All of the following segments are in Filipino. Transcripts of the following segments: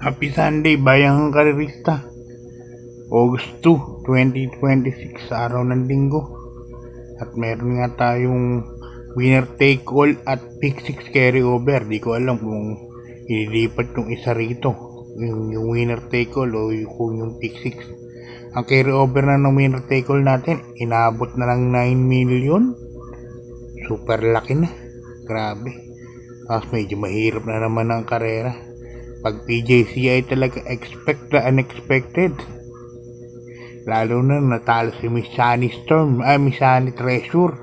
Happy Sunday, Bayang Karerista. August 2, 2026, araw ng linggo. At meron nga tayong winner take all at pick 6 carry over. Di ko alam kung ililipat yung isa rito. Yung winner take all o yung pick 6. Ang carry over na ng winner take all natin, inabot na lang 9 million. Super laki na. Grabe. Tapos medyo mahirap na naman ang karera. Pag PJCI talaga expect the unexpected. Lalo na natalo si Missani Storm, Missani Treasure.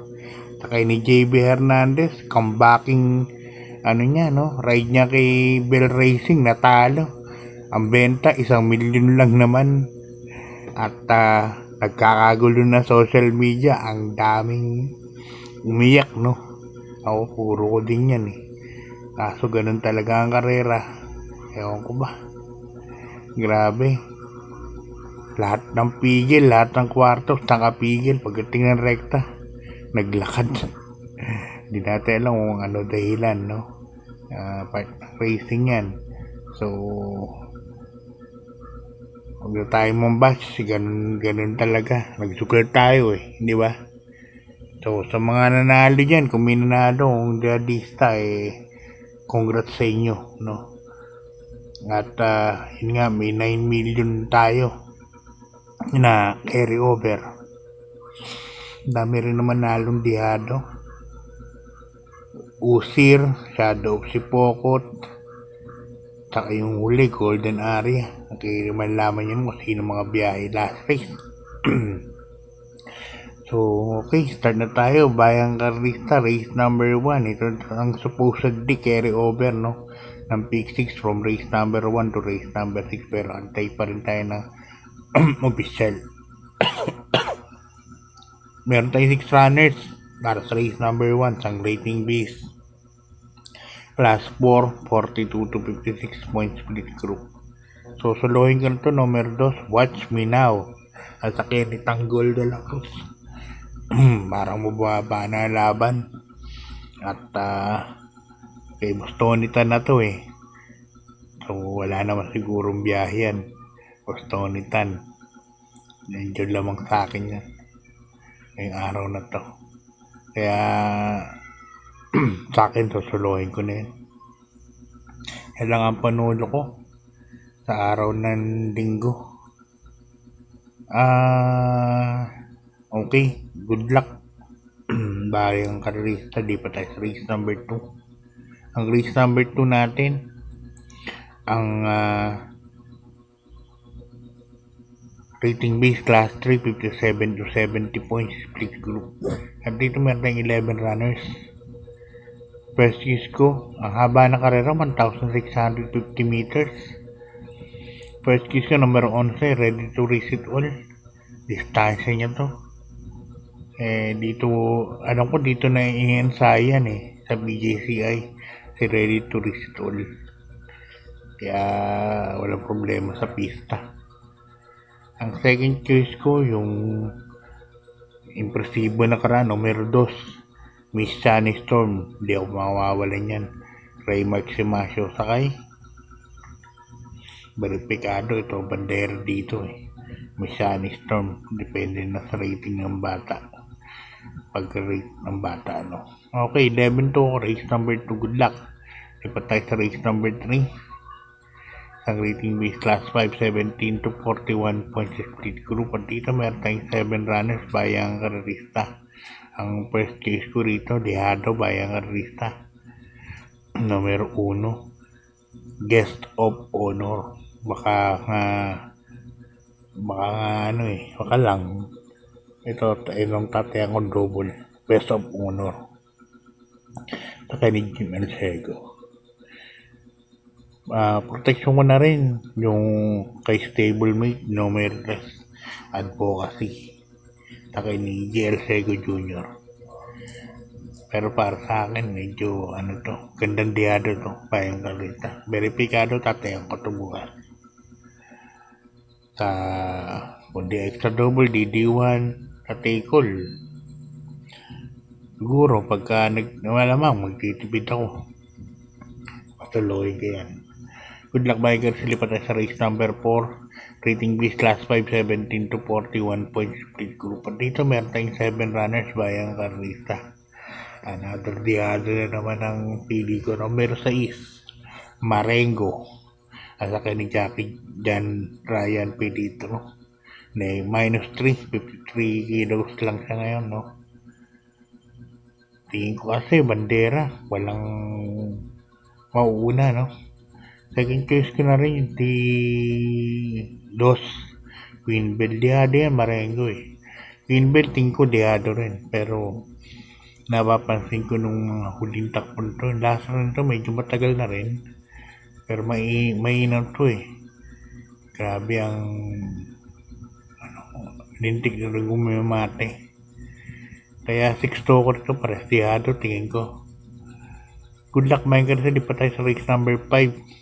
Saka ni JB Hernandez, comebacking ride niya kay Bell Racing, natalo. Ang benta, 1 milyon lang naman. At nagkakagulo na social media, ang daming umiyak, no? Ako, puro ko din yan eh. Kaso ganun talaga ang karera. Ewan ko ba. Grabe. Lahat ng pigil, lahat ng kwartos, nakapigil. Pagdating ng rekta, naglakad. Hindi natin alam kung ano dahilan, no? Part ng racing yan. So, huwag na tayo mambash. Ganun talaga. Nagsugal tayo eh. Di ba? So, sa mga nanalo dyan, kung may nanalo, kung dadista, congrats sa inyo, no? At yun nga, may 9 million tayo na carry over. Dami rin naman nalong dihado. Usir, Shadow of Sipokot, saka yung huli, Golden Area. Nakikiman laman yun kung sino mga biyahe last race. So, okay, start na tayo. Bayang Karista, race number 1. Ito ang supposedly carry over, no? Ng pick 6 from race number 1 to race number 6. Pero antay pa rin tayo ng official. Meron tayong 6 runners para sa race number 1. Sang rating base. Class 4, 42 to 56 points split group. So, solohin ko na ito, number 2, Watch Me Now. At sa ni Tanggol de la Cruz. Parang mababa na laban. At kay Bostonitan na to eh. So wala naman sigurong biyahe yan. Bostonitan. Nandiyan lamang sa akin yan. Ngayong araw na to. Kaya sa akin susuluhin ko na yan. Yan lang ang panulo ko sa araw ng linggo. Okay, good luck. Bari ang karista, di pa tayo sa race number 2. Ang race number 2 natin, ang rating base class 3, 57 to 70 points split group. At dito meron tayong 11 runners. First use ko, ang haba na karera, 1,650 meters. First use ko, number 11, ready to race it all. Distansya niya to. Dito, alam ko dito na i-ensayan sa BJCI. Si ready to race it all. Kaya walang problema sa pista. Ang second choice ko, yung impresibo na karaan, numero 2, Missani Storm. Hindi ako mawawalan yan. Ray Maximasio sakay. Verificado ito, bandera dito Missani Storm. Depende na sa rating ng bata. Pag-rate ng bata, no? Okay, 11 to race number 2. Good luck. Lipat tayo sa race number 3. Ang rating base class 5, 17 to 41 points split group. At dito meron tayong 7 runners, Bayang Karerista. Ang first case ko rito, Dihado, Bayang Karerista. Numero 1, Guest of Honor. Baka lang. Ito, ilang tatayang ko double. Best of Honor. Ito kay ni Jim Alcego. Protection ko na rin yung kay stablemate, numero 3, advocacy. Ito kay ni JL Sego Jr. Pero para sa akin, medyo gandang diyado to, Bayang Karerista. Verificado, tatayang ko ito bukas. Sa kundi extra double, DD1, katikol. Siguro pagka malamang magtitipid ako, patuloy ko yan. Good luck bikers, lipat tayo sa race number 4. Rating B class 5, 17 to 41 points split group. At dito meron tayong 7 runners bayang karista. Another na naman ang pili ko. Number 6, Marengo. Asa ni Jackie Jan Ryan Pedito. Minus 3, 53 kilos lang siya ngayon, no? Tingin ko kasi bandera, walang mauuna, no? Second choice ko na rin yung Dos Queenbell. Diado yan, Marengo eh. Queenbell tingin ko diado rin, pero napapansin ko nung mga huling takpon to, last run to medyo matagal na rin, pero mainam to eh. Grabe ang lintik na rin gumamate. Kaya 6 to ko rito, parehas tingin ko. Good luck mga kasi di pa tayo sa race number 5.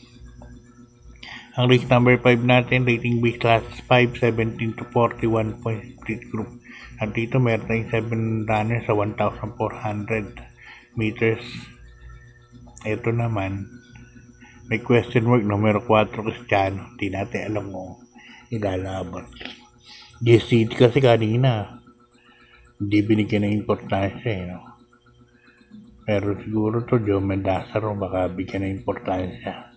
Ang race number 5 natin, rating B class 5, 17 to 41 points split group. At dito meron tayong 7 runners sa 1,400 meters. Ito naman, may question mark numero 4 Cristiano. Hindi natin alam kung ilalaban. GCD kasi kanina, hindi binigyan ng importansya eh, no? Pero siguro to Joe Mendasa ro baka bigyan ng importansya.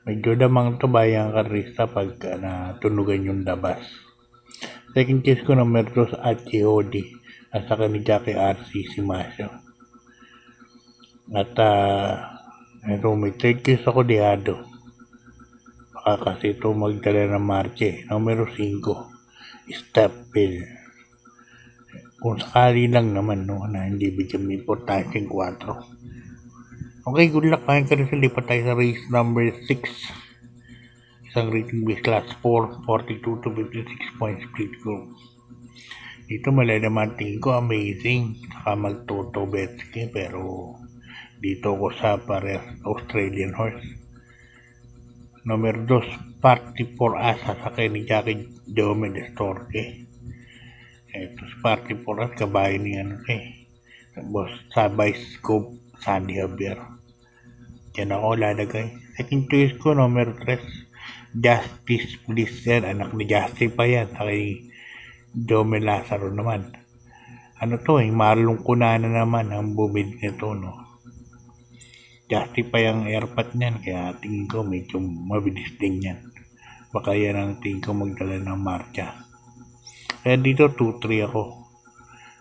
Medyo damang to bayang karista pag natunugan yung dabas. Second case ko number 2 at Chihodi at saka ni Jackie RC si Masyo. At ito may third case ako diado. Baka kasi ito magdala ng marche. Numero 5, Stepville. Kung sakali lang naman, no, na hindi bigyan ng importansya yung 4. Okay, good luck mga karisa. Lipat tayo sa race number 6. Isang rating base class 4, 42 to 56 points split group. Dito malalaman tingin ko amazing. Saka mag-toto betski, pero dito ko sa parehas Australian horse. Number 2, Party 4 Asa sa ni Jackie Jome de Storke. Ito si Party 4 Asa, kabayo ni boss Sabay Scope Sandy Javier. Yan ako lalagay. Second choice ko, number 3, Justice Bliss yan. Anak ni Justice pa yan. Kay Jome Lazaro naman. Ano to eh, malungko na naman ang bumid nito, no? Justice pa yung airpot niyan. Kaya tingin ko medyo mabilis din yan. Baka yan ang tingin ko magdala ng marcha. Kaya dito 2-3 ako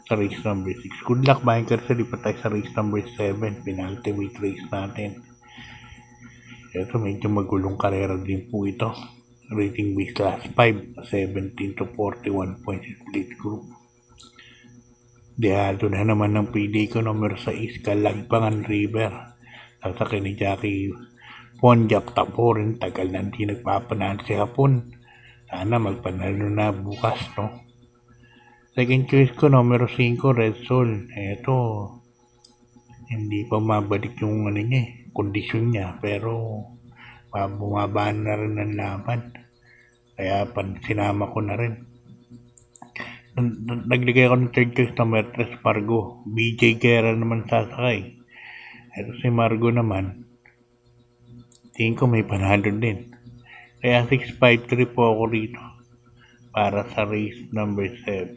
sa race number 6. Good luck mga karsa. Lipat tayo sa race number 7. Penalty weight race natin. Ito medyo magulong karera din po ito. Rating B class 5, 17 to 41 points split group. Diado na naman ng PD ko number 6, Kalagpangan River. Sasakay ni Jackie Ponjap Taporin. Tagal na hindi nagpapanaan si Hapon. Sana magpanalo na bukas, no? Second choice ko, numero 5, Red Soul. Ito, hindi pa mabalik yung kondisyon niya. Pero, bumabaan na rin ng laban. Kaya, sinama ko na rin. Naglagay ako ng third choice, number 3, Margo. BJ Guerra naman sasakay. Ito si Margo naman. Tingin ko may panalo din. Kaya, 6-5-3 po ako rito. Para sa race number 7.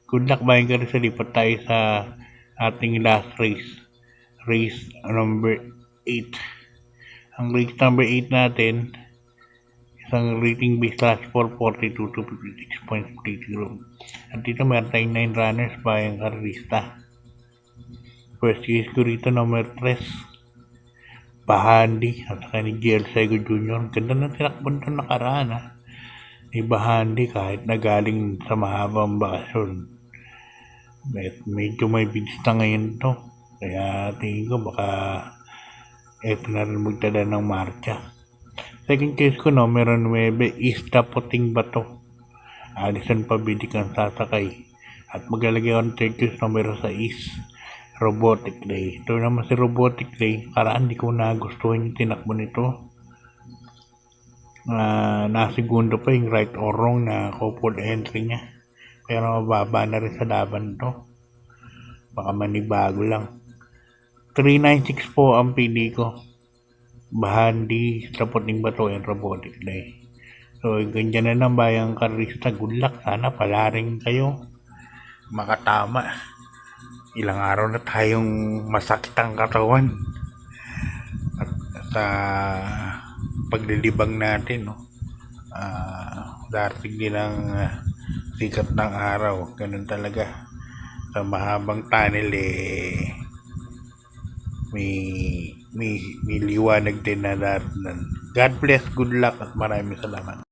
Good luck mga karisa, lipat tayo sa ating last race. Race number 8. Ang race number 8 natin, isang rating base class 442 to 56 points split group. At dito meron tayong 9 runners bayang karista. First case ko rito number 3, Bahandi at saka ni GL Sego Jr. Ganda ng tinakbon ito nakaraan ni Bahandi kahit nagaling sa mahabang bakasyon. Medyo may bilis na ngayon to. Kaya tingin ko baka eto na rin magdala ng marcha. Second case ko numero 9, Ista Puting Bato. Alison Pabidik ang sasakay. At maglalagay ako ng third case numero 6, Robotic Day. Ito naman si Robotic Day. Karaan di ko nagustuhan yung tinakbo nito. Nasigundo pa yung right or wrong na couple entry niya. Pero mababa na rin sa laban to. Baka manibago lang. 396 po ang pili ko. Bahandi sa puting bato and robotic day. So, ganyan na ng bayang karista. Good luck. Sana palaring kayo. Makatama. Ilang araw na tayong masakit ang katawan. At sa paglilibang natin, no? Darating din ang sikat ng araw. Ganun talaga. Sa mahabang tunnel, may liwanag din na darating. God bless, good luck, at maraming salamat.